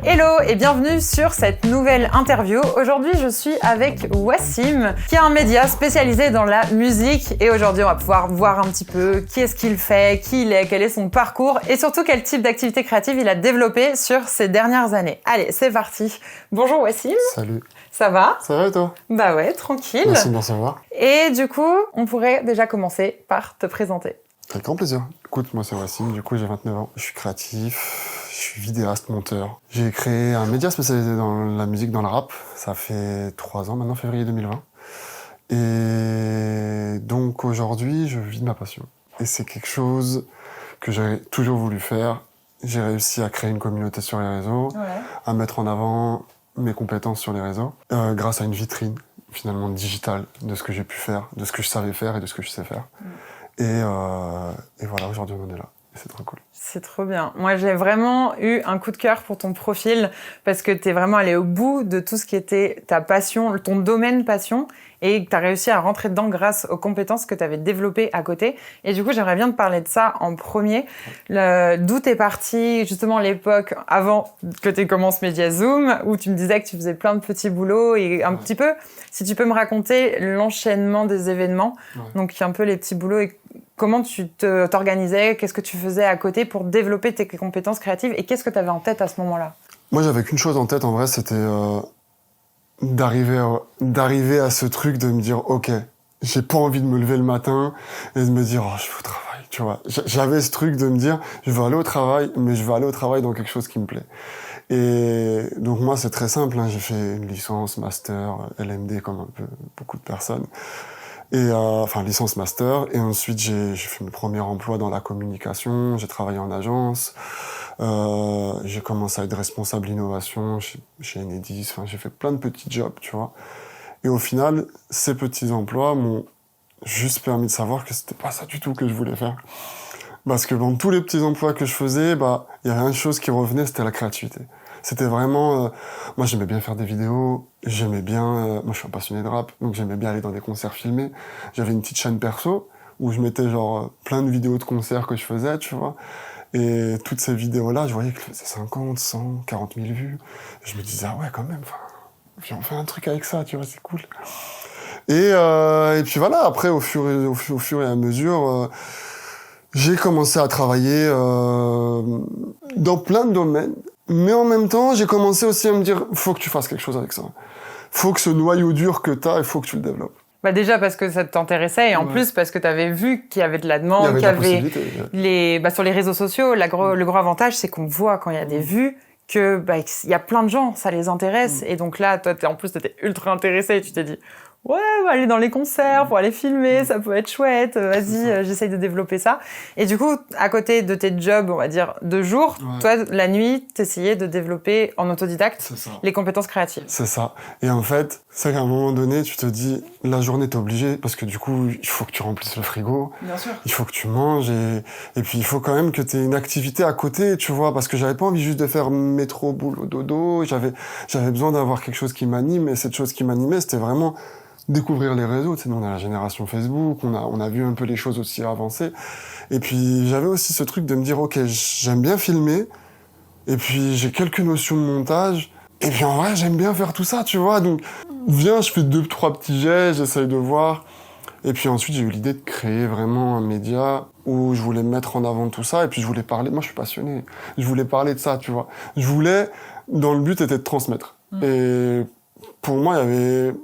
Hello et bienvenue sur cette nouvelle interview. Aujourd'hui, je suis avec Wassim, qui est un média spécialisé dans la musique. Et aujourd'hui, on va pouvoir voir un petit peu qui est-ce qu'il fait, qui il est, quel est son parcours et surtout quel type d'activité créative il a développé sur ces dernières années. Allez, c'est parti. Bonjour Wassim. Salut. Ça va? Ça va et toi? Bah ouais, tranquille. Merci de me recevoir. Et du coup, on pourrait déjà commencer par te présenter. Avec grand plaisir. Écoute, moi c'est Wassim, du coup j'ai 29 ans. Je suis créatif, je suis vidéaste, monteur. J'ai créé un média spécialisé dans la musique, dans le rap. Ça fait 3 ans maintenant, février 2020. Et donc aujourd'hui, je vis de ma passion. Et c'est quelque chose que j'ai toujours voulu faire. J'ai réussi à créer une communauté sur les réseaux, à mettre en avant mes compétences sur les réseaux, grâce à une vitrine finalement digitale de ce que j'ai pu faire, de ce que je savais faire et de ce que je sais faire. Et voilà, aujourd'hui on en est là. Et c'est trop cool. C'est trop bien. Moi, j'ai vraiment eu un coup de cœur pour ton profil parce que t'es vraiment allé au bout de tout ce qui était ta passion, ton domaine passion, et que t'as réussi à rentrer dedans grâce aux compétences que t'avais développées à côté. Et du coup, j'aimerais bien te parler de ça en premier. D'où t'es parti, justement, l'époque avant que tu commences Media Zoom, où tu me disais que tu faisais plein de petits boulots et un petit peu, si tu peux me raconter l'enchaînement des événements. Donc, un peu les petits boulots et comment tu t'organisais, qu'est-ce que tu faisais à côté pour développer tes compétences créatives et qu'est-ce que tu avais en tête à ce moment-là? Moi, j'avais qu'une chose en tête, en vrai, c'était d'arriver à ce truc de me dire, ok, j'ai pas envie de me lever le matin et de me dire, oh, je vais au travail, tu vois. J'avais ce truc de me dire, je veux aller au travail, mais je veux aller au travail dans quelque chose qui me plaît. Et donc moi, c'est très simple, hein, j'ai fait une licence, master, LMD, comme un peu beaucoup de personnes. Et enfin licence master, et ensuite j'ai fait mes premiers emplois dans la communication, j'ai travaillé en agence, j'ai commencé à être responsable innovation chez Enedis, enfin j'ai fait plein de petits jobs, tu vois. Et au final, ces petits emplois m'ont juste permis de savoir que c'était pas ça du tout que je voulais faire. Parce que dans tous les petits emplois que je faisais, bah il y avait une chose qui revenait, c'était la créativité. C'était vraiment... moi, j'aimais bien faire des vidéos, j'aimais bien... moi, je suis un passionné de rap, donc j'aimais bien aller dans des concerts filmés. J'avais une petite chaîne perso, où je mettais genre plein de vidéos de concerts que je faisais, tu vois. Et toutes ces vidéos-là, je voyais qu'elles faisaient 50, 100, 40 000 vues. Et je me disais, ah ouais, quand même, viens, on fait un truc avec ça, tu vois, c'est cool. Et puis voilà, après, au fur et à mesure... j'ai commencé à travailler dans plein de domaines. Mais en même temps, j'ai commencé aussi à me dire, faut que tu fasses quelque chose avec ça. Faut que ce noyau dur que t'as, il faut que tu le développes. Bah déjà parce que ça t'intéressait et en plus parce que t'avais vu qu'il y avait de la demande, qu'il y avait sur les réseaux sociaux, le gros avantage c'est qu'on voit quand il y a des vues que il y a plein de gens, ça les intéresse et donc là toi en plus t'étais ultra intéressé et tu t'es dit ouais, on va aller dans les concerts pour aller filmer, ça peut être chouette, vas-y, j'essaye de développer ça. Et du coup, à côté de tes jobs, on va dire, de jour, toi, la nuit, t'essayais de développer en autodidacte les compétences créatives. C'est ça. Et en fait, c'est qu'à un moment donné, tu te dis, la journée, t'es obligé, parce que du coup, il faut que tu remplisses le frigo. Bien sûr. Il faut que tu manges, et puis il faut quand même que t'aies une activité à côté, tu vois, parce que j'avais pas envie juste de faire métro, boulot, dodo, j'avais besoin d'avoir quelque chose qui m'anime, et cette chose qui m'animait, c'était vraiment découvrir les réseaux. Tu sais, nous, on a la génération Facebook, on a vu un peu les choses aussi avancer. Et puis, j'avais aussi ce truc de me dire, ok, j'aime bien filmer, et puis j'ai quelques notions de montage, et puis en vrai, j'aime bien faire tout ça, tu vois. Donc, viens, je fais 2-3 petits jets, j'essaye de voir. Et puis ensuite, j'ai eu l'idée de créer vraiment un média où je voulais mettre en avant tout ça, et puis je voulais parler, moi je suis passionné, je voulais parler de ça, tu vois. Je voulais, dans le but, était de transmettre. Et pour moi, il y avait...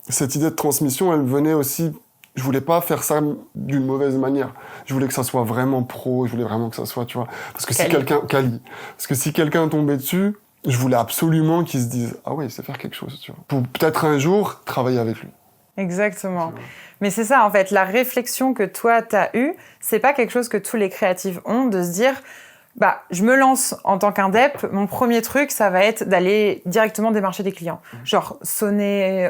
cette idée de transmission, elle venait aussi... Je voulais pas faire ça d'une mauvaise manière. Je voulais que ça soit vraiment pro, je voulais vraiment que ça soit, tu vois... Parce que si quelqu'un tombait dessus, je voulais absolument qu'il se dise « Ah ouais, il sait faire quelque chose, tu vois. » Pour peut-être un jour, travailler avec lui. Exactement. Mais c'est ça, en fait, la réflexion que toi, t'as eue, c'est pas quelque chose que tous les créatifs ont, de se dire... je me lance en tant qu'indep. Mon premier truc, ça va être d'aller directement démarcher des clients. Genre, sonner,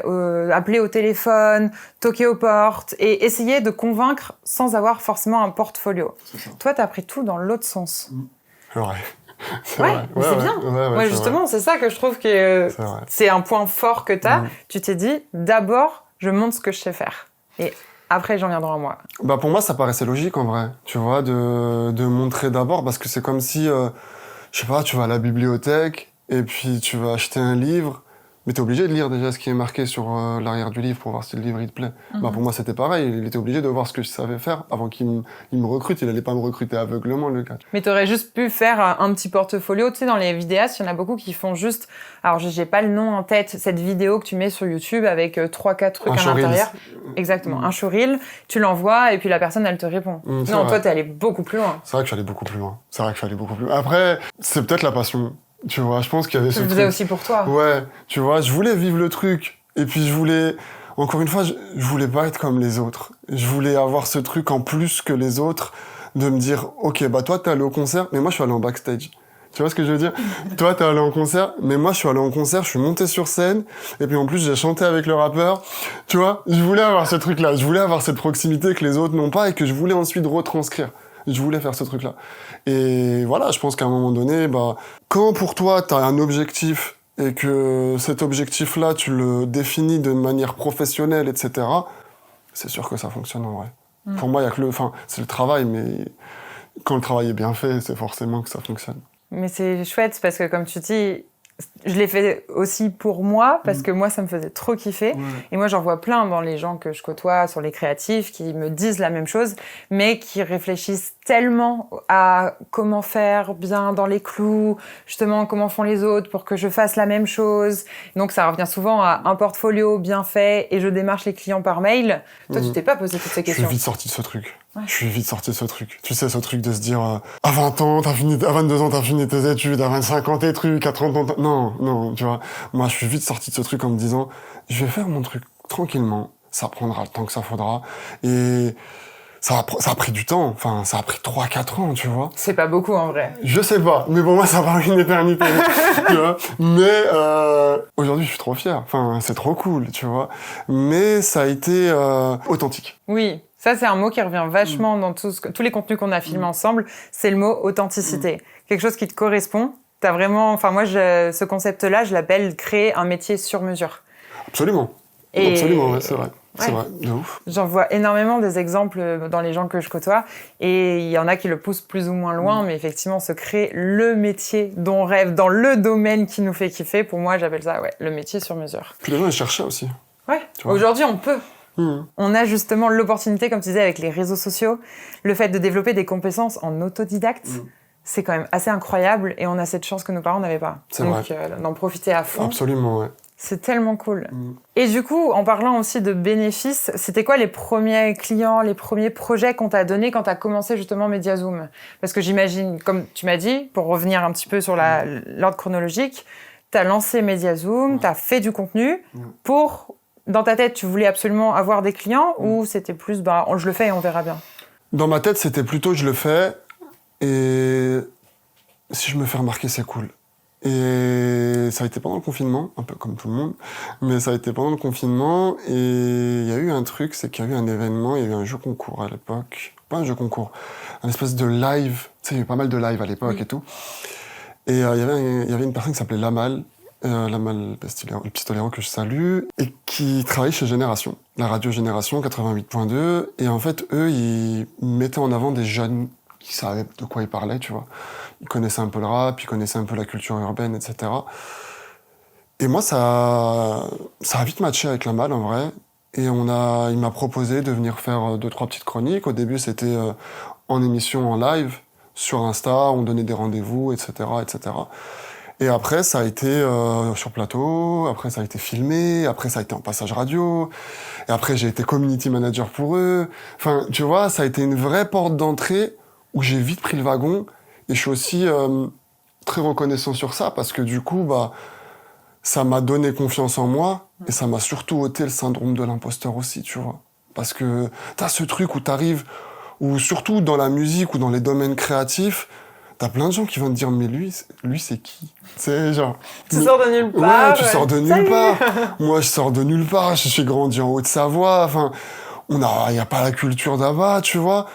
appeler au téléphone, toquer aux portes et essayer de convaincre sans avoir forcément un portfolio. Toi, t'as pris tout dans l'autre sens. C'est vrai. C'est bien. Ouais, justement, c'est ça que je trouve que c'est un point fort que t'as. Tu t'es dit, d'abord, je montre ce que je sais faire. Et après, j'en viendrai à moi. Pour moi, ça paraissait logique, en vrai. Tu vois, de montrer d'abord, parce que c'est comme si, je sais pas, tu vas à la bibliothèque, et puis tu vas acheter un livre, mais t'es obligé de lire déjà ce qui est marqué sur l'arrière du livre pour voir si le livre il te plaît. Bah, pour moi c'était pareil, il était obligé de voir ce que je savais faire avant il me recrute, il allait pas me recruter aveuglement le gars. Mais t'aurais juste pu faire un petit portfolio, tu sais, dans les vidéastes, il y en a beaucoup qui font juste, alors j'ai pas le nom en tête, cette vidéo que tu mets sur YouTube avec 3-4 trucs à l'intérieur. Exactement, un showreel, tu l'envoies et puis la personne elle te répond. Non, vrai. toi t'es allé beaucoup plus loin. C'est vrai que je suis allé beaucoup plus loin. Après, c'est peut-être la passion. Tu vois, je pense qu'il y avait ce truc. Je le faisais aussi pour toi. Ouais, tu vois, je voulais vivre le truc. Et puis encore une fois, je voulais pas être comme les autres. Je voulais avoir ce truc en plus que les autres, de me dire, ok, bah toi t'es allé au concert, mais moi je suis allé en backstage. Tu vois ce que je veux dire? Toi t'es allé en concert, mais moi je suis allé en concert, je suis monté sur scène, et puis en plus j'ai chanté avec le rappeur. Tu vois, je voulais avoir ce truc-là, je voulais avoir cette proximité que les autres n'ont pas et que je voulais ensuite retranscrire. Je voulais faire ce truc-là. Et voilà, je pense qu'à un moment donné, bah, quand pour toi, t'as un objectif et que cet objectif-là, tu le définis de manière professionnelle, etc., c'est sûr que ça fonctionne en vrai. Pour moi, c'est le travail, mais quand le travail est bien fait, c'est forcément que ça fonctionne. Mais c'est chouette parce que comme tu dis, je l'ai fait aussi pour moi parce que moi ça me faisait trop kiffer et moi j'en vois plein dans les gens que je côtoie sur les créatifs qui me disent la même chose mais qui réfléchissent tellement à comment faire bien dans les clous, justement comment font les autres pour que je fasse la même chose. Donc ça revient souvent à un portfolio bien fait et je démarche les clients par mail. Toi tu t'es pas posé toutes ces questions. Je suis vite sorti de ce truc. Je suis vite sorti de ce truc. Tu sais, ce truc de se dire, à 20 ans, à 22 ans, t'as fini tes études, à 25 ans, tes trucs, à 30 ans, non, tu vois. Moi, je suis vite sorti de ce truc en me disant, je vais faire mon truc tranquillement, ça prendra le temps que ça faudra, et ça a pris du temps, enfin, ça a pris 3-4 ans, tu vois. C'est pas beaucoup, en vrai. Je sais pas, mais pour moi, ça va une éternité, tu vois. Mais, aujourd'hui, je suis trop fier. Enfin, c'est trop cool, tu vois. Mais ça a été, authentique. Oui. Ça, c'est un mot qui revient vachement dans tous les contenus qu'on a filmés ensemble. C'est le mot authenticité. Quelque chose qui te correspond. T'as vraiment, enfin, moi, ce concept-là, je l'appelle créer un métier sur mesure. Absolument. Absolument, ouais, c'est vrai. C'est vrai, de ouf. J'en vois énormément des exemples dans les gens que je côtoie. Et il y en a qui le poussent plus ou moins loin, mais effectivement, se créer le métier dont on rêve dans le domaine qui nous fait kiffer. Pour moi, j'appelle ça, le métier sur mesure. Puis les gens, ils cherchaient aussi. Ouais. Aujourd'hui, on peut. On a justement l'opportunité, comme tu disais, avec les réseaux sociaux, le fait de développer des compétences en autodidacte, c'est quand même assez incroyable et on a cette chance que nos parents n'avaient pas. Donc, d'en profiter à fond. Absolument, ouais. C'est tellement cool. Et du coup, en parlant aussi de bénéfices, c'était quoi les premiers clients, les premiers projets qu'on t'a donnés quand t'as commencé justement MediaZoom? Parce que j'imagine, comme tu m'as dit, pour revenir un petit peu sur l'ordre chronologique, t'as lancé MediaZoom, t'as fait du contenu pour... Dans ta tête, tu voulais absolument avoir des clients ou c'était plus, je le fais et on verra bien? Dans ma tête, c'était plutôt je le fais et si je me fais remarquer, c'est cool. Et ça a été pendant le confinement, un peu comme tout le monde, mais ça a été pendant le confinement et il y a eu un truc, c'est qu'il y a eu un événement, il y a eu un jeu concours à l'époque. Pas un jeu concours, un espèce de live. Tu sais, il y a eu pas mal de live à l'époque et tout. Et il y avait une personne qui s'appelait Lamal, Lamal Pistolero que je salue, et qui travaille chez Génération, la radio Génération 88.2, et en fait, eux, ils mettaient en avant des jeunes qui savaient de quoi ils parlaient, tu vois. Ils connaissaient un peu le rap, ils connaissaient un peu la culture urbaine, etc. Et moi, ça a vite matché avec Lamal, en vrai, et il m'a proposé de venir faire 2-3 petites chroniques. Au début, c'était en émission, en live, sur Insta, on donnait des rendez-vous, etc., etc. Et après, ça a été sur plateau, après ça a été filmé, après ça a été en passage radio, et après j'ai été community manager pour eux. Enfin, tu vois, ça a été une vraie porte d'entrée où j'ai vite pris le wagon, et je suis aussi très reconnaissant sur ça, parce que du coup, ça m'a donné confiance en moi, et ça m'a surtout ôté le syndrome de l'imposteur aussi, tu vois. Parce que t'as ce truc où t'arrives, ou surtout dans la musique ou dans les domaines créatifs, t'as plein de gens qui vont te dire, mais lui c'est qui? C'est genre... Tu sors de nulle part. Ouais, tu sors de nulle part. Moi, je sors de nulle part. J'ai grandi en Haute-Savoie. Enfin, il y a pas la culture d'Ava, tu vois.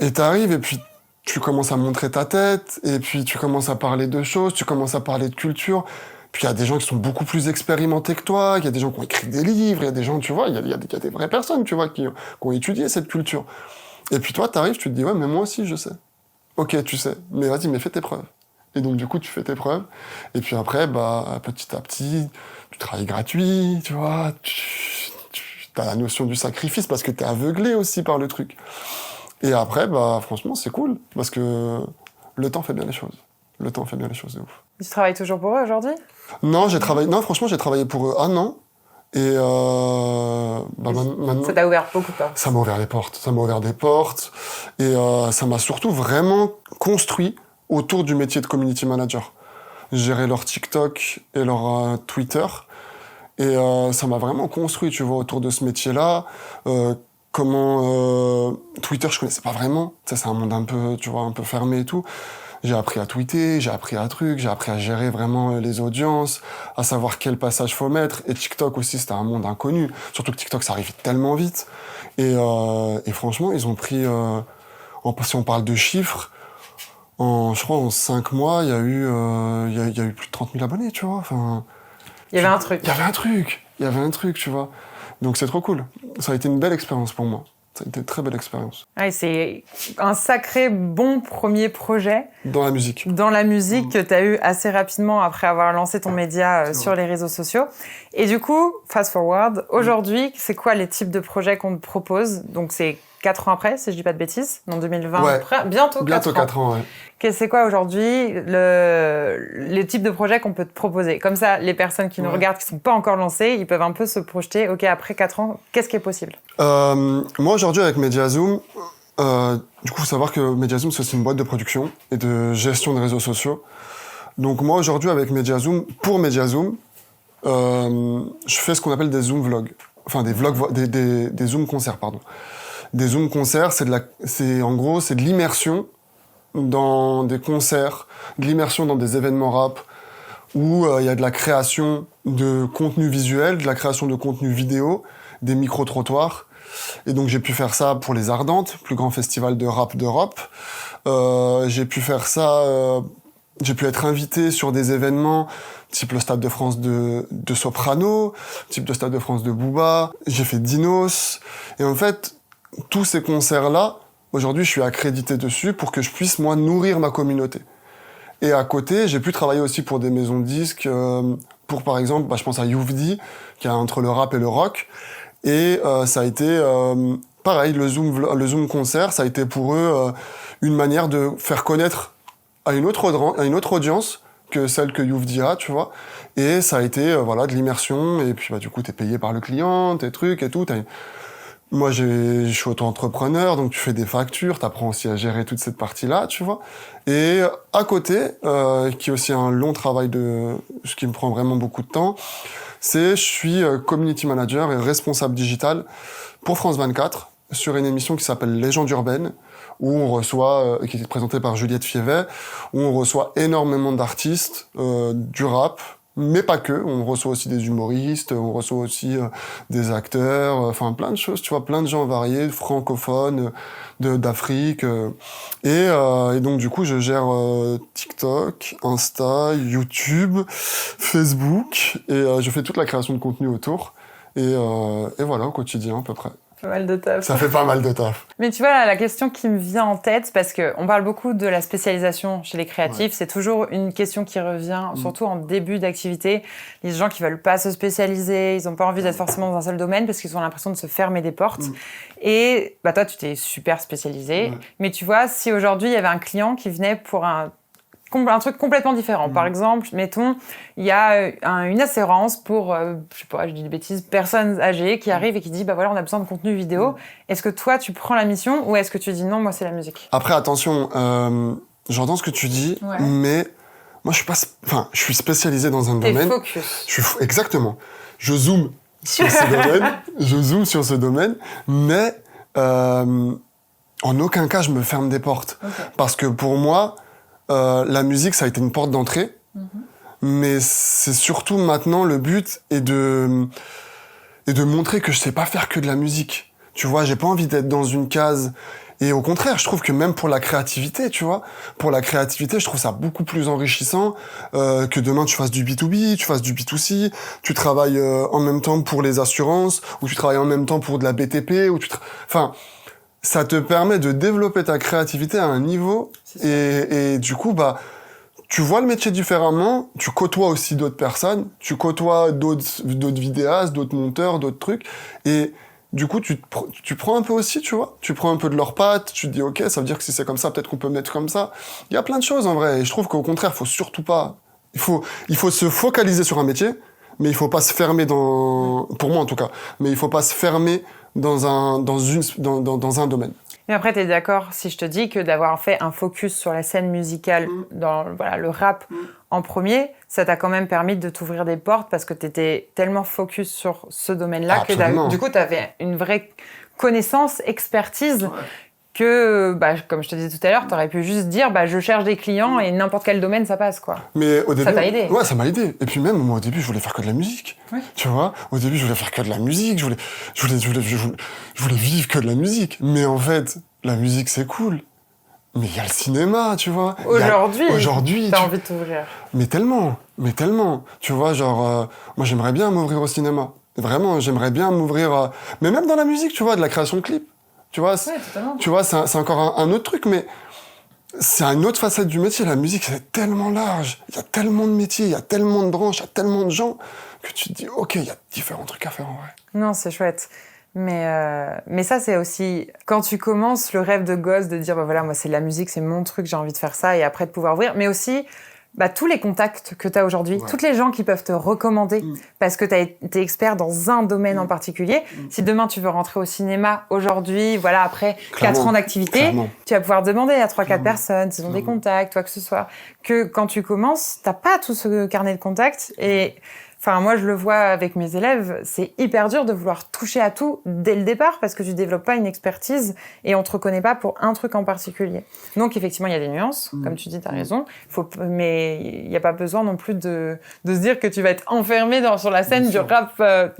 Et t'arrives, et puis tu commences à montrer ta tête, et puis tu commences à parler de choses, tu commences à parler de culture. Puis il y a des gens qui sont beaucoup plus expérimentés que toi, il y a des gens qui ont écrit des livres, il y a des gens, tu vois, il y a des vraies personnes, tu vois, qui ont étudié cette culture. Et puis toi, t'arrives, tu te dis, ouais, mais moi aussi, je sais. Ok, tu sais, mais vas-y, mais fais tes preuves. Et donc, du coup, tu fais tes preuves. Et puis après, petit à petit, tu travailles gratuit, tu vois. T'as la notion du sacrifice parce que t'es aveuglé aussi par le truc. Et après, franchement, c'est cool. Parce que le temps fait bien les choses. Le temps fait bien les choses, de ouf. Tu travailles toujours pour eux aujourd'hui? Non, franchement, j'ai travaillé pour eux 1 an. Et maintenant... Ça t'a ouvert beaucoup de portes. Ça m'a ouvert les portes. Ça m'a ouvert des portes. Et ça m'a surtout vraiment construit autour du métier de community manager. Gérer leur TikTok et leur Twitter. Et ça m'a vraiment construit, tu vois, autour de ce métier-là. Twitter, je connaissais pas vraiment. Ça, c'est un monde un peu, tu vois, un peu fermé et tout. J'ai appris à tweeter, j'ai appris à gérer vraiment les audiences, à savoir quel passage faut mettre. Et TikTok aussi, c'était un monde inconnu. Surtout que TikTok, ça arrive tellement vite. Et franchement, ils ont pris, si on parle de chiffres, je crois en 5 mois, il y a eu plus de 30 000 abonnés, tu vois. Enfin, il y avait un truc. Il y avait un truc, tu vois. Donc c'est trop cool. Ça a été une belle expérience pour moi. Ça a été une très belle expérience. Ouais, c'est un sacré bon premier projet. Dans la musique. Que tu as eu assez rapidement après avoir lancé ton média sur les réseaux sociaux. Et du coup, fast forward, aujourd'hui, c'est quoi les types de projets qu'on te propose? Donc c'est 4 ans après, si je dis pas de bêtises, en 2020, ouais. bientôt 4 ans, ouais. C'est quoi aujourd'hui les types de projets qu'on peut te proposer? Comme ça, les personnes qui nous regardent, qui sont pas encore lancées, ils peuvent un peu se projeter, ok, après 4 ans, qu'est-ce qui est possible? Moi, aujourd'hui, avec MediaZoom, du coup, faut savoir que MediaZoom, c'est aussi une boîte de production et de gestion des réseaux sociaux. Donc moi, aujourd'hui, avec MediaZoom, pour MediaZoom, je fais ce qu'on appelle des Zoom vlogs. Enfin, des Zoom concerts, pardon. Des Zoom concerts, c'est de l'immersion dans des concerts, de l'immersion dans des événements rap, où il y a de la création de contenu visuel, de la création de contenu vidéo, des micro-trottoirs. Et donc j'ai pu faire ça pour les Ardentes, plus grand festival de rap d'Europe. J'ai pu faire ça, j'ai pu être invité sur des événements type le Stade de France de Soprano, type le Stade de France de Booba. J'ai fait Dinos. Et en fait, tous ces concerts-là, aujourd'hui, je suis accrédité dessus pour que je puisse, moi, nourrir ma communauté. Et à côté, j'ai pu travailler aussi pour des maisons de disques, pour, par exemple, je pense à Youvdi, qui est entre le rap et le rock. Et ça a été, pareil, le Zoom concert, ça a été pour eux une manière de faire connaître à une autre audience que celle que Youvdi a, tu vois. Et ça a été, de l'immersion. Et puis, du coup, t'es payé par le client, tes trucs et tout. Moi, je suis auto-entrepreneur, donc tu fais des factures, t'apprends aussi à gérer toute cette partie-là, tu vois. Et à côté, qui est aussi un long travail ce qui me prend vraiment beaucoup de temps, je suis community manager et responsable digital pour France 24 sur une émission qui s'appelle Légendes urbaines, où on reçoit, qui est présentée par Juliette Fievet, où on reçoit énormément d'artistes du rap, mais pas que, on reçoit aussi des humoristes, on reçoit aussi des acteurs, plein de choses, tu vois, plein de gens variés, francophones, d'Afrique. Et donc du coup, je gère TikTok, Insta, YouTube, Facebook, et je fais toute la création de contenu autour. Et voilà, au quotidien, à peu près. Pas mal de taf. Ça fait pas mal de taf. Mais tu vois, la question qui me vient en tête, parce que on parle beaucoup de la spécialisation chez les créatifs, c'est toujours une question qui revient, surtout en début d'activité. Les gens qui veulent pas se spécialiser, ils ont pas envie d'être forcément dans un seul domaine parce qu'ils ont l'impression de se fermer des portes. Et toi, tu t'es super spécialisé. Mais tu vois, si aujourd'hui, il y avait un client qui venait pour un truc complètement différent. Par exemple, mettons, il y a une assurance pour, je dis des bêtises, personnes âgées qui arrivent et qui disent, on a besoin de contenu vidéo. Est-ce que toi, tu prends la mission ou est-ce que tu dis non, moi, c'est la musique? Après, attention, j'entends ce que tu dis, mais moi, je suis spécialisé dans un domaine. T'es focus. Exactement. Je zoome sur ce domaine, mais en aucun cas, je me ferme des portes. Okay. Parce que pour moi, la musique, ça a été une porte d'entrée, mais c'est surtout maintenant le but est de montrer que je sais pas faire que de la musique. Tu vois, j'ai pas envie d'être dans une case. Et au contraire, je trouve que même pour la créativité, tu vois, je trouve ça beaucoup plus enrichissant que demain tu fasses du B2B, tu fasses du B2C, tu travailles en même temps pour les assurances, ou tu travailles en même temps pour de la BTP, ou ça te permet de développer ta créativité à un niveau et du coup, tu vois le métier différemment, tu côtoies aussi d'autres personnes, tu côtoies d'autres vidéastes, d'autres monteurs, d'autres trucs, et du coup, tu prends un peu aussi, tu vois. Tu prends un peu de leurs pattes, tu te dis, ok, ça veut dire que si c'est comme ça, peut-être qu'on peut me mettre comme ça. Il y a plein de choses, en vrai. Et je trouve qu'au contraire, faut surtout pas... Il faut se focaliser sur un métier, mais il faut pas se fermer pour moi en tout cas, mais il faut pas se fermer dans un domaine. Mais après, t'es d'accord si je te dis que d'avoir fait un focus sur la scène musicale, dans le rap en premier, ça t'a quand même permis de t'ouvrir des portes parce que t'étais tellement focus sur ce domaine-là que du coup, t'avais une vraie connaissance, expertise que, comme je te disais tout à l'heure, t'aurais pu juste dire, je cherche des clients et n'importe quel domaine, ça passe, quoi. Mais au début, ça t'a aidé. Ouais, ça m'a aidé. Et puis même, moi, au début, je voulais faire que de la musique. Oui. Tu vois, au début, je voulais faire que de la musique. Je voulais vivre que de la musique. Mais en fait, la musique, c'est cool. Mais il y a le cinéma, tu vois. Aujourd'hui, t'as envie de t'ouvrir. Mais tellement. Tu vois, genre, moi, j'aimerais bien m'ouvrir au cinéma. Vraiment, j'aimerais bien m'ouvrir mais même dans la musique, tu vois, de la création de clips. Tu vois, c'est encore un autre truc, mais c'est une autre facette du métier. La musique, c'est tellement large. Il y a tellement de métiers, il y a tellement de branches, il y a tellement de gens que tu te dis, ok, il y a différents trucs à faire en vrai. Non, c'est chouette. Mais ça, c'est aussi, quand tu commences le rêve de gosse de dire, voilà, moi, c'est de la musique, c'est mon truc, j'ai envie de faire ça, et après de pouvoir ouvrir, mais aussi, tous les contacts que tu as aujourd'hui, toutes les gens qui peuvent te recommander parce que tu as été expert dans un domaine en particulier. Si demain tu veux rentrer au cinéma, aujourd'hui, voilà, après 4 ans d'activité, tu vas pouvoir demander à 3-4 personnes s'ils ont des contacts, quoi que ce soit. Que quand tu commences, t'as pas tout ce carnet de contacts et... Enfin, moi, je le vois avec mes élèves, c'est hyper dur de vouloir toucher à tout dès le départ parce que tu développes pas une expertise et on te reconnaît pas pour un truc en particulier. Donc, effectivement, il y a des nuances, comme tu dis, t'as raison. Mais il n'y a pas besoin non plus de se dire que tu vas être enfermé sur la scène du rap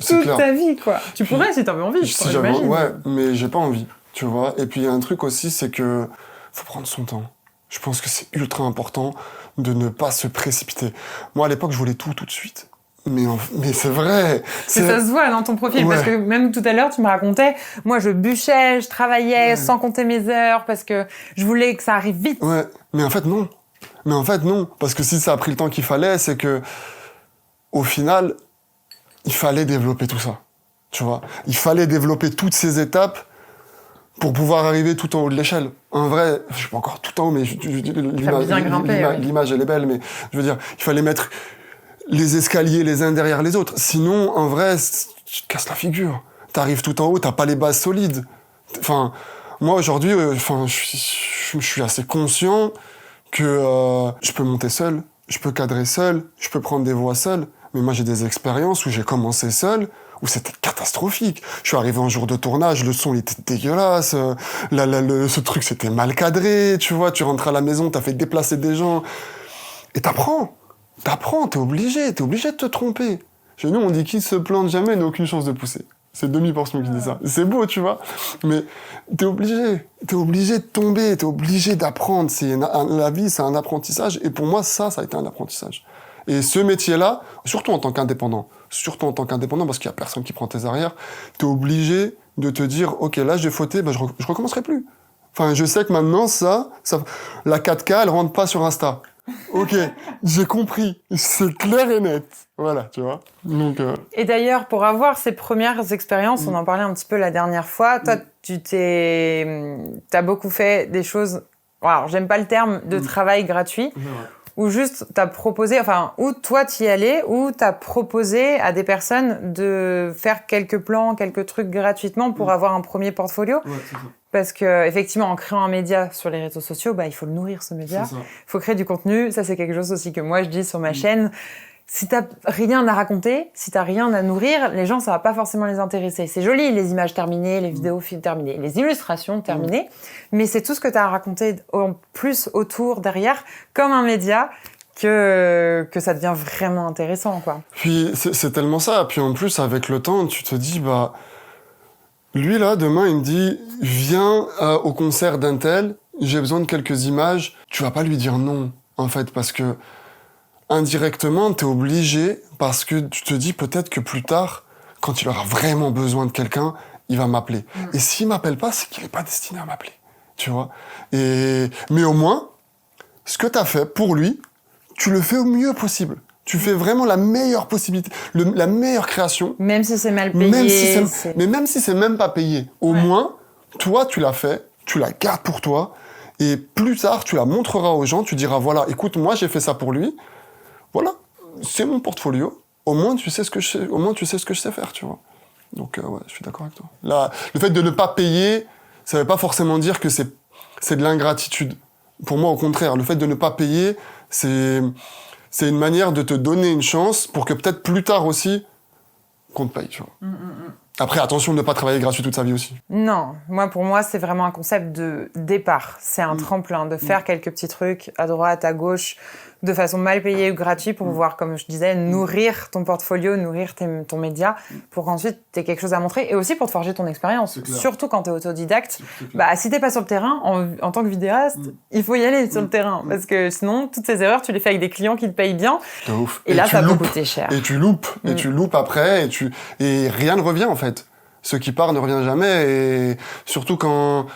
toute ta vie, quoi. Tu pourrais si t'avais envie, j'imagine. Ouais, mais j'ai pas envie, tu vois. Et puis, il y a un truc aussi, c'est que faut prendre son temps. Je pense que c'est ultra important de ne pas se précipiter. Moi, à l'époque, je voulais tout de suite. Mais c'est vrai. Ça se voit dans ton profil, parce que même tout à l'heure, tu me racontais, moi, je bûchais, je travaillais sans compter mes heures, parce que je voulais que ça arrive vite. Ouais, mais en fait, non. Parce que si ça a pris le temps qu'il fallait, c'est que, au final, il fallait développer tout ça. Tu vois? Il fallait développer toutes ces étapes pour pouvoir arriver tout en haut de l'échelle. En vrai, je suis pas encore tout en haut, mais l'image, elle est belle, mais je veux dire, il fallait mettre les escaliers les uns derrière les autres. Sinon, en vrai, tu te casses la figure. T'arrives tout en haut, t'as pas les bases solides. Enfin, moi, aujourd'hui, je suis assez conscient que je peux monter seul, je peux cadrer seul, je peux prendre des voix seul. Mais moi, j'ai des expériences où j'ai commencé seul, où c'était catastrophique. Je suis arrivé un jour de tournage, le son, il était dégueulasse. Ce truc, c'était mal cadré, tu vois. Tu rentres à la maison, t'as fait déplacer des gens. Et t'apprends, t'es obligé de te tromper. Chez nous, on dit qui se plante jamais n'a aucune chance de pousser. C'est demi-portion qui dit ça. C'est beau, tu vois. Mais t'es obligé de tomber, t'es obligé d'apprendre. La vie, c'est un apprentissage. Et pour moi, ça a été un apprentissage. Et ce métier-là, surtout en tant qu'indépendant, parce qu'il y a personne qui prend tes arrières, t'es obligé de te dire, ok, là, j'ai fauté, je recommencerai plus. Enfin, je sais que maintenant, la 4K, elle rentre pas sur Insta. Ok, j'ai compris. C'est clair et net. Voilà, tu vois. Donc, Et d'ailleurs, pour avoir ces premières expériences, on en parlait un petit peu la dernière fois, toi, t'as beaucoup fait des choses, alors j'aime pas le terme de travail gratuit, ou juste t'as proposé, ou toi t'y allais, ou t'as proposé à des personnes de faire quelques plans, quelques trucs gratuitement pour avoir un premier portfolio. Ouais, c'est ça. Parce que, effectivement, en créant un média sur les réseaux sociaux, il faut le nourrir, ce média. Il faut créer du contenu. Ça, c'est quelque chose aussi que moi, je dis sur ma chaîne. Si t'as rien à raconter, si t'as rien à nourrir, les gens, ça va pas forcément les intéresser. C'est joli, les images terminées, les vidéos terminées, les illustrations terminées. Mais c'est tout ce que t'as à raconter en plus autour, derrière, comme un média, que ça devient vraiment intéressant, quoi. Puis, c'est tellement ça. Puis en plus, avec le temps, tu te dis, lui, là, demain, il me dit, viens au concert d'un tel, j'ai besoin de quelques images. Tu vas pas lui dire non, en fait, parce que indirectement, t'es obligé, parce que tu te dis peut-être que plus tard, quand il aura vraiment besoin de quelqu'un, il va m'appeler. Et s'il m'appelle pas, c'est qu'il est pas destiné à m'appeler, tu vois. Mais au moins, ce que t'as fait pour lui, tu le fais au mieux possible. Tu fais vraiment la meilleure possibilité, la meilleure création. Même si c'est mal payé. Mais même si c'est même pas payé, au moins, toi, tu l'as fait, tu la gardes pour toi, et plus tard, tu la montreras aux gens, tu diras, voilà, écoute, moi, j'ai fait ça pour lui, voilà, c'est mon portfolio, au moins, tu sais ce que je sais faire, tu vois. Donc, ouais, je suis d'accord avec toi. Là, le fait de ne pas payer, ça veut pas forcément dire que c'est de l'ingratitude. Pour moi, au contraire, le fait de ne pas payer, c'est une manière de te donner une chance pour que peut-être plus tard aussi, qu'on te paye, tu vois. Après, attention de ne pas travailler gratuit toute sa vie aussi. Non, pour moi, c'est vraiment un concept de départ. C'est un tremplin, de faire quelques petits trucs à droite, à gauche, de façon mal payée ou gratuite pour pouvoir, comme je disais, nourrir ton portfolio, nourrir ton média, pour qu'ensuite tu aies quelque chose à montrer et aussi pour te forger ton expérience. Surtout quand tu es autodidacte. Si t'es pas sur le terrain, en tant que vidéaste, il faut y aller sur le terrain. Parce que sinon, toutes ces erreurs, tu les fais avec des clients qui te payent bien. De ouf. Et là, ça peut coûter cher. Et tu loupes. Et tu loupes après. Et rien ne revient, en fait. Ce qui part ne revient jamais. Et surtout quand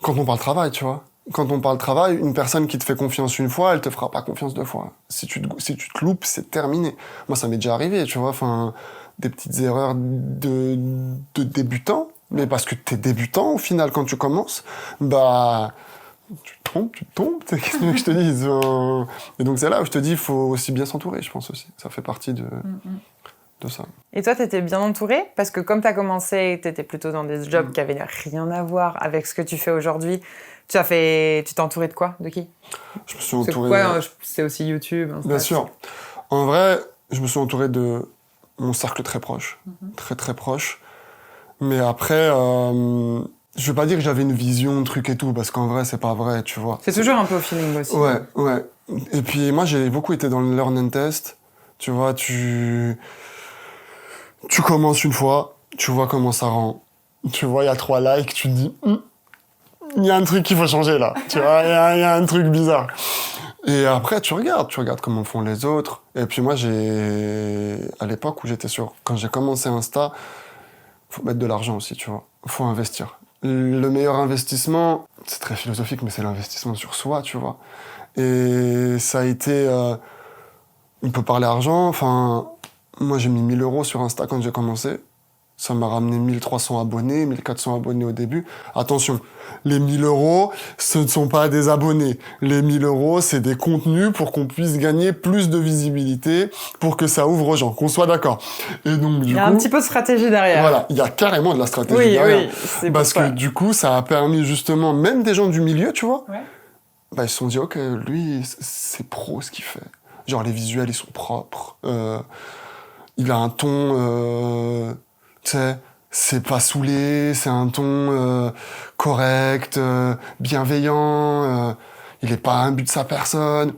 on parle travail, tu vois. Quand on parle travail, une personne qui te fait confiance une fois, elle te fera pas confiance deux fois. Si tu te loupes, c'est terminé. Moi, ça m'est déjà arrivé, tu vois. Enfin, des petites erreurs de débutant. Mais parce que t'es débutant, au final, quand tu commences, tu tombes. Qu'est-ce que je te dise? Et donc, c'est là où je te dis, il faut aussi bien s'entourer, je pense aussi. Ça fait partie de ça. Et toi, t'étais bien entouré? Parce que comme t'as commencé, t'étais plutôt dans des jobs qui avaient rien à voir avec ce que tu fais aujourd'hui. Tu t'es entouré de quoi? De qui? Je me suis entouré... C'est aussi YouTube, Insta. Bien sûr. En vrai, je me suis entouré de mon cercle très proche. Très, très proche. Mais après, je veux pas dire que j'avais une vision, truc et tout, parce qu'en vrai, c'est pas vrai, tu vois. C'est toujours un peu au feeling aussi. Ouais. Et puis, moi, j'ai beaucoup été dans le learn and test. Tu vois, tu commences une fois, tu vois comment ça rend. Tu vois, il y a 3 likes, tu te dis... il y a un truc qu'il faut changer là, tu vois, il y a un truc bizarre. Et après, tu regardes comment font les autres. Et puis moi, à l'époque où quand j'ai commencé Insta, faut mettre de l'argent aussi, tu vois. Faut investir. Le meilleur investissement, c'est très philosophique, mais c'est l'investissement sur soi, tu vois. Et ça a été, on peut parler argent, enfin, moi j'ai mis 1 000 € sur Insta quand j'ai commencé. Ça m'a ramené 1300 abonnés, 1400 abonnés au début. Attention, les 1 000 €, ce ne sont pas des abonnés. Les 1 000 €, c'est des contenus pour qu'on puisse gagner plus de visibilité, pour que ça ouvre aux gens, qu'on soit d'accord. Et donc, il y a un petit peu de stratégie derrière. Voilà, il y a carrément de la stratégie derrière. Oui, parce que du coup, ça a permis justement, même des gens du milieu, tu vois, ils se sont dit, ok, lui, c'est pro ce qu'il fait. Genre, les visuels, ils sont propres. Il a un ton... tu sais, c'est pas saoulé, c'est un ton correct, bienveillant, il est pas imbu de sa personne.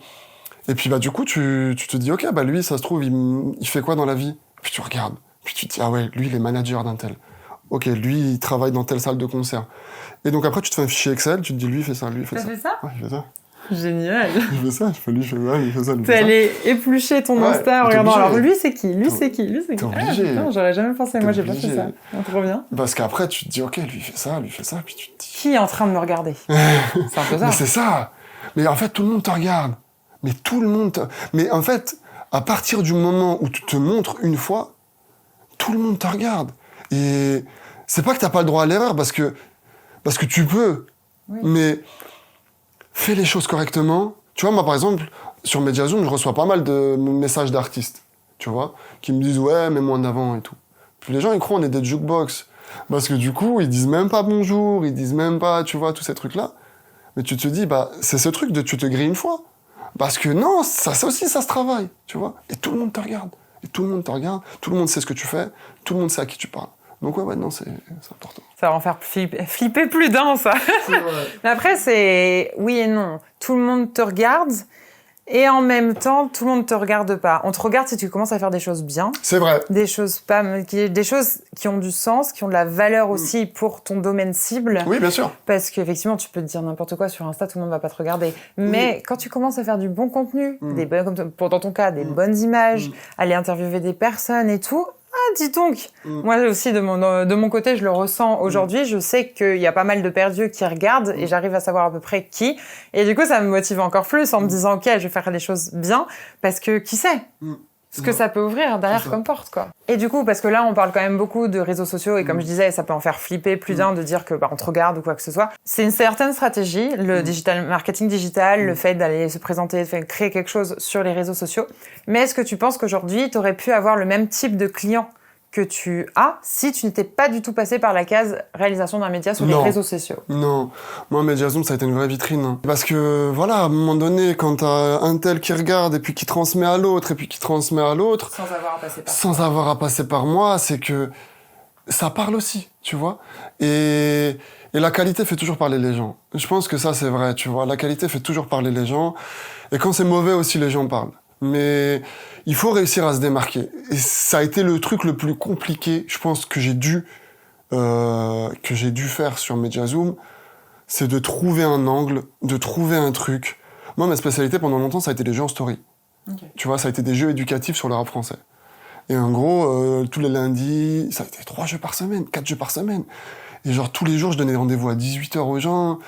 Et puis du coup, tu te dis, ok, lui, ça se trouve, il fait quoi dans la vie? Puis tu regardes, puis tu te dis, ah ouais, lui, il est manager d'un tel. Ok, lui, il travaille dans telle salle de concert. Et donc après, tu te fais un fichier Excel, tu te dis, lui, il fait ça, lui, il fait ça. T'as fait ça? Ouais, il fait ça. Génial. Il fait ça, lui, il fait ça, lui, il fait ça. T'es allé éplucher ton Insta en regardant, alors lui c'est qui? Lui c'est qui? T'es obligé. Putain, j'aurais jamais pensé, moi j'ai pas fait ça. Trop bien. Parce qu'après tu te dis, ok, lui il fait ça, puis tu te dis... Qui est en train de me regarder? C'est un peu ça. Mais c'est ça. Mais en fait, tout le monde te regarde. Mais en fait, à partir du moment où tu te montres une fois, tout le monde te regarde. Et c'est pas que t'as pas le droit à l'erreur, parce que tu peux. Oui. Mais... fais les choses correctement. Tu vois, moi, par exemple, sur Mediazoom, je reçois pas mal de messages d'artistes, tu vois, qui me disent « Ouais, mets-moi en avant et tout ». Puis les gens, ils croient on est des jukebox. Parce que du coup, ils disent même pas bonjour, ils disent même pas, tu vois, tous ces trucs-là. Mais tu te dis, c'est ce truc de tu te grilles une fois. Parce que non, ça aussi, ça se travaille, tu vois. Et tout le monde te regarde. Tout le monde sait ce que tu fais, tout le monde sait à qui tu parles. Donc non, c'est important. Ça va en faire flipper plus d'un, ça. Mais après, c'est oui et non. Tout le monde te regarde, et en même temps, tout le monde te regarde pas. On te regarde si tu commences à faire des choses bien. C'est vrai. Des choses qui ont du sens, qui ont de la valeur aussi pour ton domaine cible. Oui, bien sûr. Parce qu'effectivement, tu peux te dire n'importe quoi sur Insta, tout le monde va pas te regarder. Mais quand tu commences à faire du bon contenu, dans ton cas, des bonnes images, aller interviewer des personnes et tout, dis donc. Moi aussi, de mon côté, je le ressens aujourd'hui. Je sais qu'il y a pas mal de perdus qui regardent et j'arrive à savoir à peu près qui. Et du coup, ça me motive encore plus en me disant, ok, je vais faire les choses bien parce que qui sait ce que ça peut ouvrir derrière comme porte, quoi. Et du coup, parce que là, on parle quand même beaucoup de réseaux sociaux et comme je disais, ça peut en faire flipper plus d'un de dire que on te regarde ou quoi que ce soit. C'est une certaine stratégie, le digital marketing digital, le fait d'aller se présenter, de créer quelque chose sur les réseaux sociaux. Mais est-ce que tu penses qu'aujourd'hui, tu aurais pu avoir le même type de client que tu as si tu n'étais pas du tout passé par la case réalisation d'un média sur les réseaux sociaux? Non. Moi, Mediazoom, ça a été une vraie vitrine. Parce que, voilà, à un moment donné, quand t'as un tel qui regarde et puis qui transmet à l'autre et puis qui transmet à l'autre... Sans avoir à passer par moi, c'est que ça parle aussi, tu vois. Et la qualité fait toujours parler les gens. Je pense que ça, c'est vrai, tu vois. La qualité fait toujours parler les gens. Et quand c'est mauvais aussi, les gens parlent. Mais il faut réussir à se démarquer. Et ça a été le truc le plus compliqué, je pense, que j'ai dû faire sur Mediazoom, c'est de trouver un angle, de trouver un truc. Moi, ma spécialité pendant longtemps, ça a été les jeux en story. Okay. Tu vois, ça a été des jeux éducatifs sur le rap français. Et en gros, tous les lundis, ça a été 3 jeux par semaine, 4 jeux par semaine. Et genre, tous les jours, je donnais rendez-vous à 18h aux gens.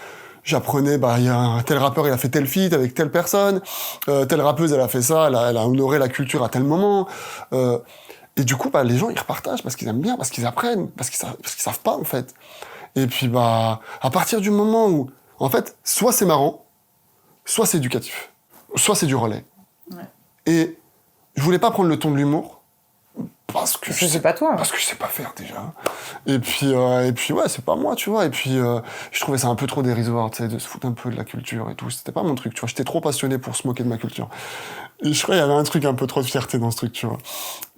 J'apprenais, il y a un tel rappeur, il a fait tel feat avec telle personne, telle rappeuse, elle a fait ça, elle a honoré la culture à tel moment. Et du coup, les gens, ils repartagent parce qu'ils aiment bien, parce qu'ils apprennent, parce qu'ils savent pas, en fait. Et puis, à partir du moment où, en fait, soit c'est marrant, soit c'est éducatif, soit c'est du relais. Ouais. Et je voulais pas prendre le ton de l'humour, parce que c'est pas toi. Parce que je sais pas faire, déjà. Et puis ouais, c'est pas moi, tu vois. Et puis, je trouvais ça un peu trop dérisoire, tu sais, de se foutre un peu de la culture et tout. C'était pas mon truc, tu vois. J'étais trop passionné pour se moquer de ma culture. Et je crois qu'il y avait un truc un peu trop de fierté dans ce truc, tu vois.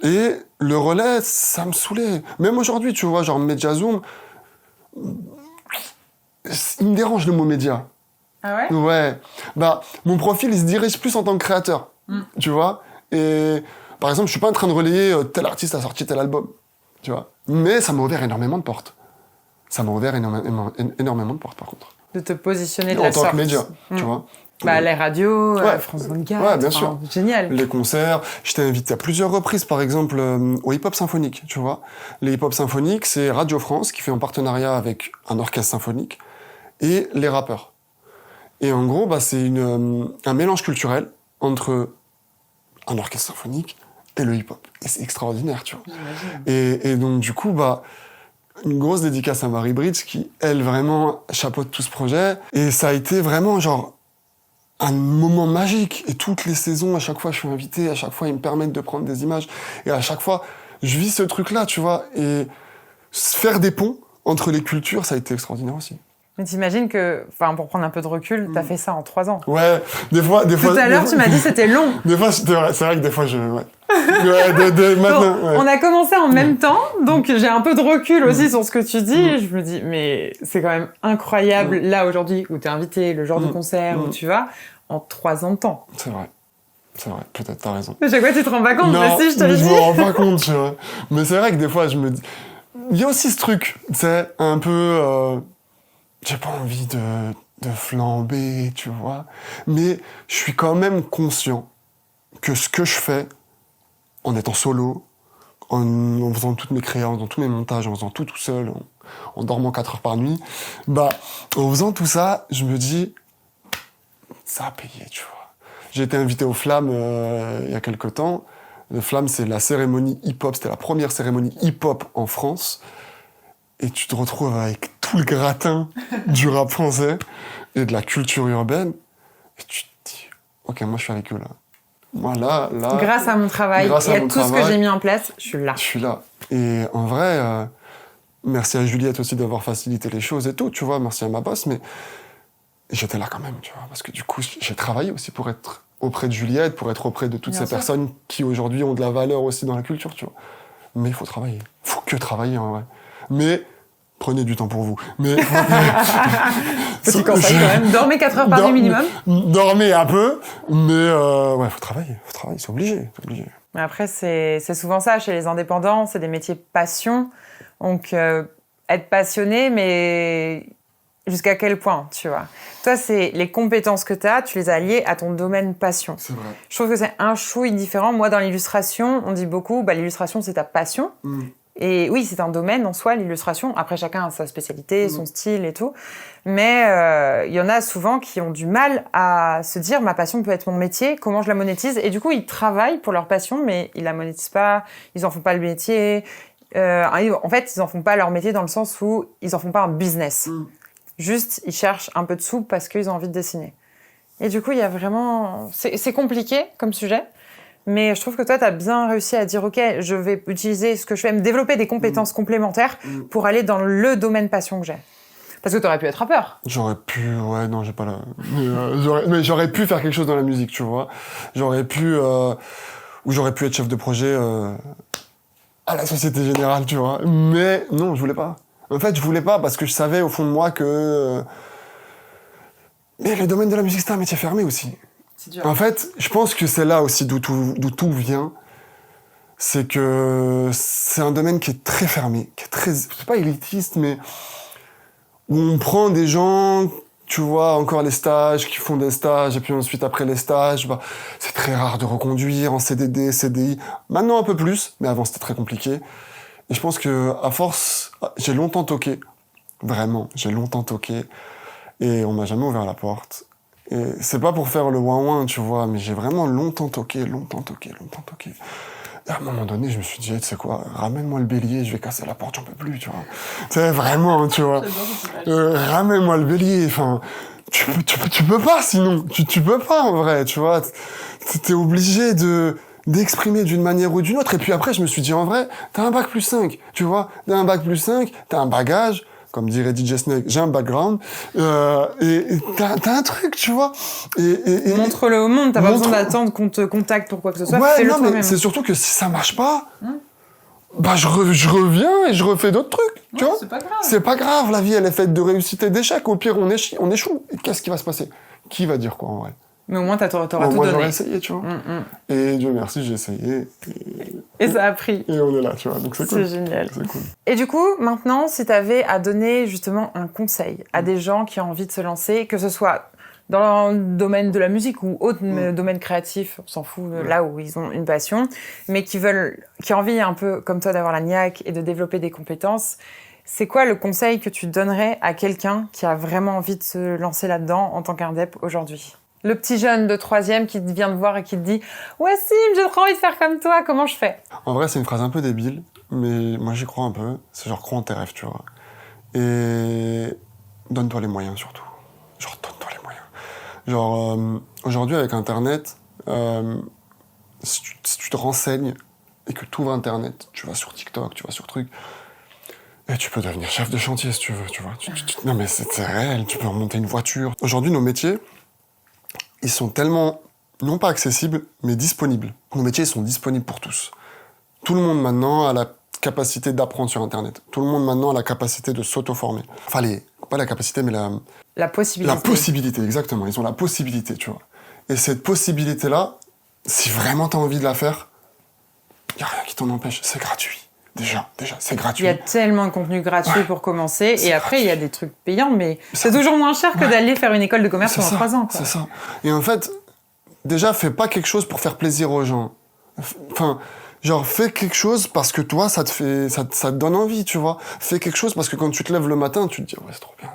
Et le relais, ça me saoulait. Même aujourd'hui, tu vois, genre Mediazoom, il me dérange le mot média. Ah ouais? Ouais. Mon profil, il se dirige plus en tant que créateur, tu vois. Et... Par exemple, je suis pas en train de relayer tel artiste a sorti tel album, tu vois. Mais ça m'a ouvert énormément de portes. Ça m'a ouvert énormément de portes, par contre. De te positionner de la sorte. En tant que média, tu vois. Les radios, France 24. Ouais, bien sûr. Génial. Les concerts. J'étais invité à plusieurs reprises, par exemple, au hip-hop symphonique, tu vois. Les hip-hop symphoniques, c'est Radio France qui fait un partenariat avec un orchestre symphonique et les rappeurs. Et en gros, c'est un mélange culturel entre un orchestre symphonique et le hip-hop. Et c'est extraordinaire, tu vois. Et donc, du coup, une grosse dédicace à Marie Bridge qui, elle, vraiment chapeaute tout ce projet. Et ça a été vraiment, genre, un moment magique. Et toutes les saisons, à chaque fois, je suis invité, à chaque fois, ils me permettent de prendre des images. Et à chaque fois, je vis ce truc-là, tu vois. Et faire des ponts entre les cultures, ça a été extraordinaire aussi. Mais t'imagines que, pour prendre un peu de recul, t'as fait ça en 3 ans. Ouais, des fois. Tout à l'heure, tu m'as dit que c'était long. Des fois, c'est vrai que des fois, maintenant. Ouais. On a commencé en même temps, donc j'ai un peu de recul aussi sur ce que tu dis. Et je me dis, mais c'est quand même incroyable, là, aujourd'hui, où t'es invité, le genre de concert où tu vas, en 3 ans de temps. C'est vrai, peut-être, t'as raison. Mais chaque fois, tu te rends pas compte, non, mais si, je te le dis. Je me rends pas compte, tu vois. Mais c'est vrai que des fois, je me dis... Il y a aussi ce truc, tu sais, un peu... J'ai pas envie de flamber, tu vois. Mais je suis quand même conscient que ce que je fais, en étant solo, en faisant toutes mes créations, en faisant tous mes montages, en faisant tout seul, en dormant 4 heures par nuit, en faisant tout ça, je me dis, ça a payé, tu vois. J'ai été invité au Flamme il y a quelque temps. Le Flamme, c'est la cérémonie hip-hop, c'était la première cérémonie hip-hop en France. Et tu te retrouves avec tout le gratin du rap français et de la culture urbaine. Et tu te dis, ok, moi je suis avec eux là. Moi là. Grâce à mon travail et à tout ce que j'ai mis en place, je suis là. Je suis là. Et en vrai, merci à Juliette aussi d'avoir facilité les choses et tout, tu vois. Merci à ma boss, mais j'étais là quand même, tu vois. Parce que du coup, j'ai travaillé aussi pour être auprès de Juliette, pour être auprès de toutes ces personnes qui aujourd'hui ont de la valeur aussi dans la culture, tu vois. Mais il faut travailler. Il faut que travailler en vrai. Mais prenez du temps pour vous. Mais petit conseil quand même, dormez 4 heures par nuit minimum. Dormez un peu, mais faut travailler, c'est obligé. Mais après c'est souvent ça chez les indépendants, c'est des métiers passion. Donc être passionné, mais jusqu'à quel point, tu vois. Toi, c'est les compétences que tu as, tu les as liées à ton domaine passion. C'est vrai. Je trouve que c'est un chouï différent. Moi, dans l'illustration, on dit beaucoup, l'illustration, c'est ta passion. Et oui, c'est un domaine en soi, l'illustration. Après, chacun a sa spécialité, son style et tout. Mais il y en a souvent qui ont du mal à se dire, ma passion peut être mon métier, comment je la monétise? Et du coup, ils travaillent pour leur passion, mais ils la monétisent pas, ils en font pas le métier. En fait, ils en font pas leur métier dans le sens où ils en font pas un business. Juste, ils cherchent un peu de sous parce qu'ils ont envie de dessiner. Et du coup, il y a vraiment... C'est compliqué comme sujet. Mais je trouve que toi, tu as bien réussi à dire, OK, je vais utiliser ce que je fais, me développer des compétences complémentaires pour aller dans le domaine passion que j'ai. Parce que tu aurais pu être rappeur. J'aurais pu, ouais, non, j'ai pas la... Mais j'aurais pu faire quelque chose dans la musique, tu vois. J'aurais pu, ou j'aurais pu être chef de projet à la Société Générale, tu vois. Mais non, je voulais pas. En fait, je voulais pas parce que je savais au fond de moi que... Mais le domaine de la musique, c'est un métier fermé aussi. C'est dur. En fait, je pense que c'est là aussi d'où tout vient. C'est que c'est un domaine qui est très fermé, qui est très, c'est pas élitiste, mais où on prend des gens, tu vois, encore les stages, qui font des stages, et puis ensuite après les stages, c'est très rare de reconduire en CDD, CDI. Maintenant un peu plus, mais avant c'était très compliqué. Et je pense que à force, j'ai longtemps toqué, vraiment, j'ai longtemps toqué, et on m'a jamais ouvert la porte. Et c'est pas pour faire le ouin-ouin, tu vois, mais j'ai vraiment longtemps toqué. Et à un moment donné, je me suis dit, tu sais quoi, ramène-moi le bélier, je vais casser la porte, j'en peux plus, tu vois. C'est vraiment, tu vois. Ramène-moi le bélier, enfin, tu peux pas sinon. Tu peux pas, en vrai, tu vois. T'es obligé d'exprimer d'une manière ou d'une autre. Et puis après, je me suis dit, en vrai, t'as un bac+5, tu vois. T'as un bac+5, t'as un bagage. Comme dirait DJ Snake, j'ai un background, et t'as un truc, tu vois. Et montre-le au monde, t'as pas besoin d'attendre qu'on te contacte pour quoi que ce soit, fais-le toi-même. Mais c'est surtout que si ça marche pas, je reviens et je refais d'autres trucs, tu vois. C'est pas grave. C'est pas grave, la vie, elle est faite de réussite et d'échecs. Au pire, on échoue. Et qu'est-ce qui va se passer? Qui va dire quoi, en vrai? Mais au moins, t'auras tout donné. Moi, j'aurais essayé, tu vois. Et Dieu merci, j'ai essayé. Et ça a pris. Et on est là, tu vois. Donc c'est cool. C'est génial. C'est cool. Et du coup, maintenant, si t'avais à donner justement un conseil à des gens qui ont envie de se lancer, que ce soit dans le domaine de la musique ou autre domaine créatif, on s'en fout, là où ils ont une passion, mais qui ont envie un peu, comme toi, d'avoir la niaque et de développer des compétences, c'est quoi le conseil que tu donnerais à quelqu'un qui a vraiment envie de se lancer là-dedans en tant qu'indep aujourd'hui? Le petit jeune de 3e qui vient te voir et qui te dit « Ouais, Sim, j'ai trop envie de faire comme toi, comment je fais ?» En vrai, c'est une phrase un peu débile, mais moi j'y crois un peu. C'est genre, crois en tes rêves, tu vois. Et donne-toi les moyens, surtout. Genre, donne-toi les moyens. Genre, aujourd'hui, avec Internet, si tu te renseignes et que tu ouvres Internet, tu vas sur TikTok, tu vas sur truc, et tu peux devenir chef de chantier si tu veux, tu vois. Non mais c'est réel, tu peux remonter une voiture. Aujourd'hui, nos métiers, ils sont tellement, non pas accessibles, mais disponibles. Nos métiers, ils sont disponibles pour tous. Tout le monde maintenant a la capacité d'apprendre sur Internet. Tout le monde maintenant a la capacité de s'auto-former. Enfin, pas la capacité, mais la possibilité. La possibilité, exactement. Ils ont la possibilité, tu vois. Et cette possibilité-là, si vraiment t'as envie de la faire, y a rien qui t'en empêche. C'est gratuit. Déjà, c'est gratuit. Il y a tellement de contenu gratuit pour commencer. Et après, gratuit. Il y a des trucs payants, mais c'est toujours moins cher que d'aller faire une école de commerce pendant 3 ans. C'est ça. Et en fait, déjà, fais pas quelque chose pour faire plaisir aux gens. Enfin, genre, fais quelque chose parce que toi, ça te donne envie, tu vois. Fais quelque chose parce que quand tu te lèves le matin, tu te dis, ouais, c'est trop bien.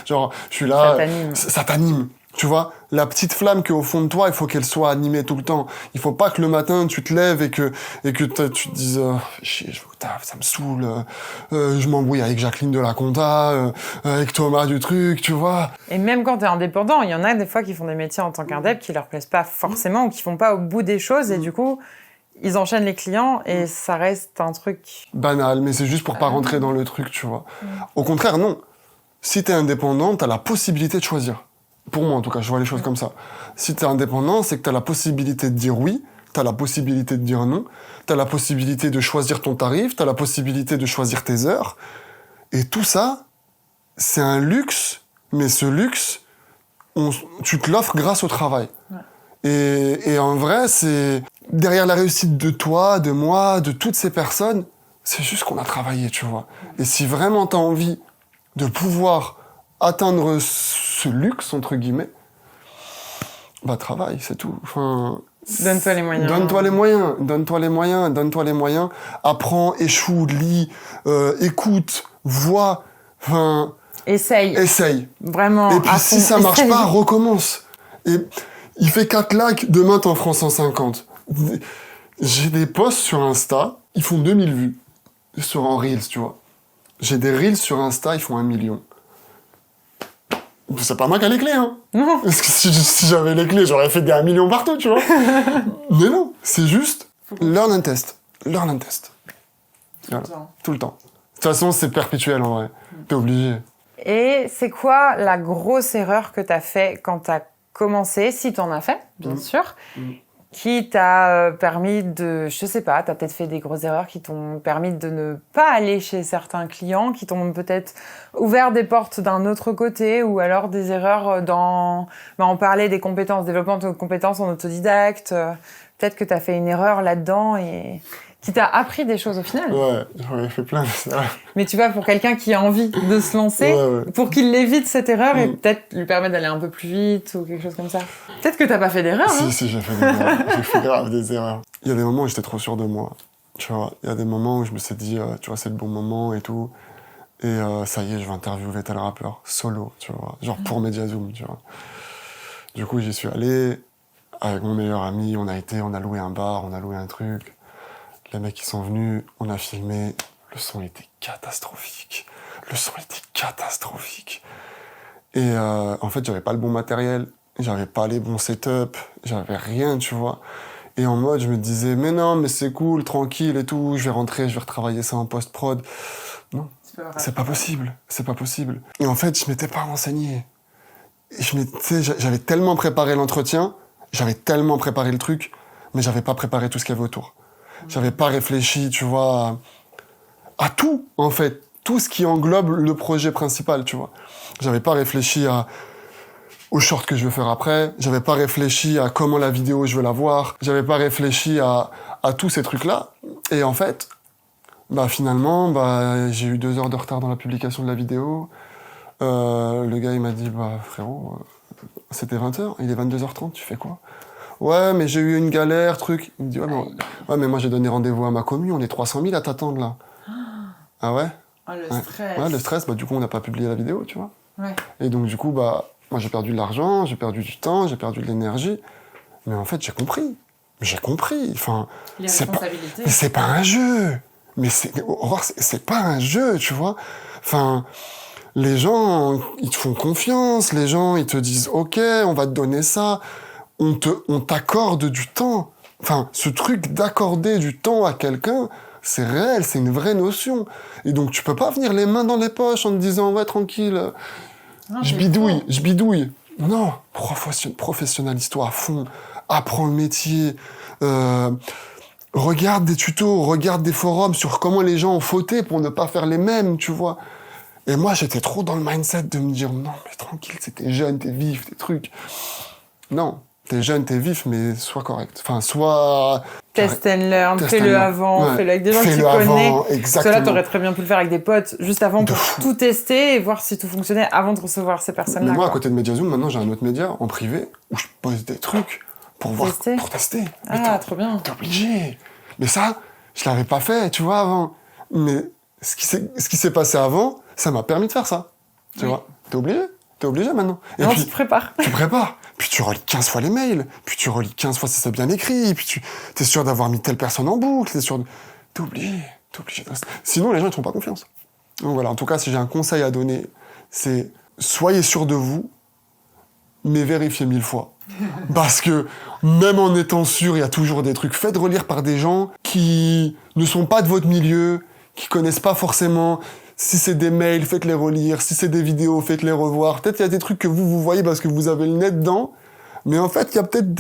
Genre, je suis là, ça t'anime. Tu vois, la petite flamme qui est au fond de toi, il faut qu'elle soit animée tout le temps. Il faut pas que le matin, tu te lèves et que tu te dises, chier, je vais au taf, ça me saoule, je m'embrouille avec Jacqueline de la compta, avec Thomas du truc, tu vois. Et même quand t'es indépendant, il y en a des fois qui font des métiers en tant qu'indep qui leur plaisent pas forcément ou qui font pas au bout des choses et du coup, ils enchaînent les clients et ça reste un truc... banal, mais c'est juste pour pas rentrer dans le truc, tu vois. Au contraire, non. Si t'es indépendant, t'as la possibilité de choisir. Pour moi, en tout cas, je vois les choses comme ça. Si t'es indépendant, c'est que t'as la possibilité de dire oui, t'as la possibilité de dire non, t'as la possibilité de choisir ton tarif, t'as la possibilité de choisir tes heures. Et tout ça, c'est un luxe, mais ce luxe, tu te l'offres grâce au travail. Ouais. Et en vrai, c'est... derrière la réussite de toi, de moi, de toutes ces personnes, c'est juste qu'on a travaillé, tu vois. Et si vraiment t'as envie de pouvoir atteindre ce luxe, entre guillemets, bah travaille, c'est tout. Enfin, donne-toi les moyens. Donne-toi les moyens. Apprends, échoue, lis, écoute, vois, enfin... Essaye. Vraiment. Et puis si ça marche pas, recommence. Et il fait 4 likes, demain t'en feras 150. J'ai des posts sur Insta, ils font 2000 vues. En Reels, tu vois. J'ai des Reels sur Insta, ils font 1 million. C'est pas moi qui ai les clés, hein. Non. Parce que si j'avais les clés, j'aurais fait des 1 million partout, tu vois. Mais non, c'est juste learn and test. Learn and test. Voilà. Tout le temps. De toute façon, c'est perpétuel, en vrai. T'es obligé. Et c'est quoi la grosse erreur que t'as fait quand t'as commencé, si t'en as fait, bien sûr, qui t'a permis de, je sais pas, t'as peut-être fait des grosses erreurs qui t'ont permis de ne pas aller chez certains clients, qui t'ont peut-être ouvert des portes d'un autre côté, ou alors des erreurs dans, on parlait des compétences, développement de compétences en autodidacte, peut-être que t'as fait une erreur là-dedans et qui t'a appris des choses au final. Ouais, j'en ai fait plein de ça. Mais tu vois, pour quelqu'un qui a envie de se lancer, pour qu'il évite cette erreur et peut-être lui permettre d'aller un peu plus vite ou quelque chose comme ça. Peut-être que t'as pas fait d'erreur, hein. Si, j'ai fait des erreurs. J'ai fait grave des erreurs. Il y a des moments où j'étais trop sûr de moi. Tu vois, il y a des moments où je me suis dit, tu vois, c'est le bon moment et tout. Et ça y est, je vais interviewer tel rappeur, solo, tu vois. Genre pour Mediazoom, tu vois. Du coup, j'y suis allé avec mon meilleur ami. On a loué un bar, on a loué un truc. Les mecs, ils sont venus, on a filmé. Le son était catastrophique. Et en fait, j'avais pas le bon matériel, j'avais pas les bons setups, j'avais rien, tu vois. Et en mode, je me disais, mais non, mais c'est cool, tranquille et tout, je vais rentrer, je vais retravailler ça en post-prod. Non, c'est pas possible. Et en fait, je m'étais pas renseigné. J'avais tellement préparé l'entretien, j'avais tellement préparé le truc, mais j'avais pas préparé tout ce qu'il y avait autour. J'avais pas réfléchi, tu vois, à tout, en fait. Tout ce qui englobe le projet principal, tu vois. J'avais pas réfléchi aux shorts que je veux faire après. J'avais pas réfléchi à comment la vidéo je veux la voir. J'avais pas réfléchi à tous ces trucs-là. Et en fait, finalement, j'ai eu 2 heures de retard dans la publication de la vidéo. Le gars, il m'a dit, frérot, c'était 20h, il est 22h30, tu fais quoi? Ouais, mais j'ai eu une galère, truc. Il me dit, ouais, mais moi j'ai donné rendez-vous à ma commu, on est 300 000 à t'attendre là. Ah ouais? Le stress. Ouais, le stress, du coup on n'a pas publié la vidéo, tu vois. Ouais. Et donc du coup, moi j'ai perdu de l'argent, j'ai perdu du temps, j'ai perdu de l'énergie. Mais en fait, j'ai compris. Enfin, Les responsabilités. Mais c'est pas un jeu. C'est pas un jeu, tu vois. Enfin, les gens, ils te font confiance, les gens, ils te disent, ok, on va te donner ça. On t'accorde du temps. Enfin, ce truc d'accorder du temps à quelqu'un, c'est réel, c'est une vraie notion. Et donc, tu peux pas venir les mains dans les poches en te disant, ouais, tranquille, je bidouille. Non, professionnalise-toi à fond, apprends le métier, regarde des tutos, regarde des forums sur comment les gens ont fauté pour ne pas faire les mêmes, tu vois. Et moi, j'étais trop dans le mindset de me dire, non, mais tranquille, t'es jeune, t'es vif, des trucs. Non. T'es jeune, t'es vif, mais sois correct. Enfin, sois... Test and learn, fais-le avant, fais-le avec des gens que tu connais. Exactement. Cela, t'aurais très bien pu le faire avec des potes, juste avant, pour tout tester et voir si tout fonctionnait avant de recevoir ces personnes-là. Mais moi, à côté de Mediazoom, maintenant, j'ai un autre média, en privé, où je pose des trucs pour tester. Ah, trop bien. T'es obligé. Mais ça, je l'avais pas fait, tu vois, avant. Mais ce qui s'est passé avant, ça m'a permis de faire ça. Tu vois, t'es obligé maintenant. Et non, puis, tu te prépares. Puis tu relis 15 fois les mails, puis tu relis 15 fois si c'est bien écrit, puis t'es sûr d'avoir mis telle personne en boucle, t'es obligé de rester. Sinon, les gens, ils te font pas confiance. Donc voilà, en tout cas, si j'ai un conseil à donner, c'est soyez sûr de vous, mais vérifiez 1000 fois. Parce que, même en étant sûr, il y a toujours des trucs. Faites relire par des gens qui ne sont pas de votre milieu, qui connaissent pas forcément. Si c'est des mails, faites-les relire. Si c'est des vidéos, faites-les revoir. Peut-être il y a des trucs que vous voyez parce que vous avez le nez dedans. Mais en fait, il y a peut-être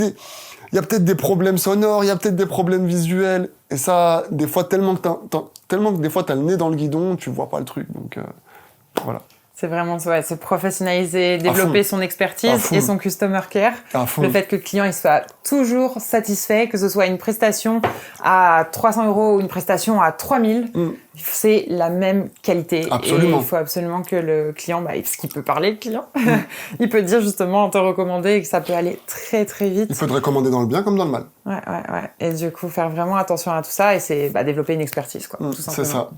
des problèmes sonores, il y a peut-être des problèmes visuels. Et ça, des fois, tellement que des fois t'as le nez dans le guidon, tu vois pas le truc. Donc, voilà. C'est vraiment se professionnaliser, développer son expertise et son customer care. Le fait que le client il soit toujours satisfait, que ce soit une prestation à 300 € ou une prestation à 3000, c'est la même qualité. Absolument. Et il faut absolument que le client, parce qu'il peut parler, le client, il peut dire justement, te recommander et que ça peut aller très très vite. Il faut te recommander dans le bien comme dans le mal. Ouais. Et du coup, faire vraiment attention à tout ça et c'est développer une expertise, quoi, tout simplement. C'est ça.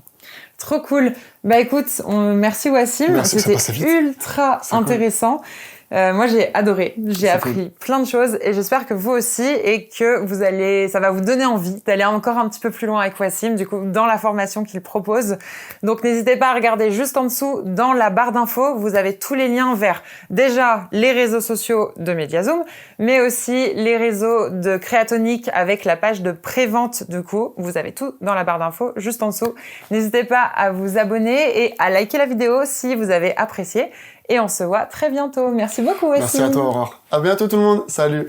Trop cool. Écoute, merci Wassim, c'était ultra intéressant. Cool. Moi, j'ai adoré. J'ai appris plein de choses et j'espère que vous aussi et que ça va vous donner envie d'aller encore un petit peu plus loin avec Wassim, du coup, dans la formation qu'il propose. Donc, n'hésitez pas à regarder juste en dessous dans la barre d'infos. Vous avez tous les liens vers déjà les réseaux sociaux de Mediazoom, mais aussi les réseaux de Créatonic avec la page de pré-vente du coup. Vous avez tout dans la barre d'infos juste en dessous. N'hésitez pas à vous abonner et à liker la vidéo si vous avez apprécié. Et on se voit très bientôt. Merci beaucoup, Wassim. Merci à toi, Aurore. À bientôt, tout le monde. Salut.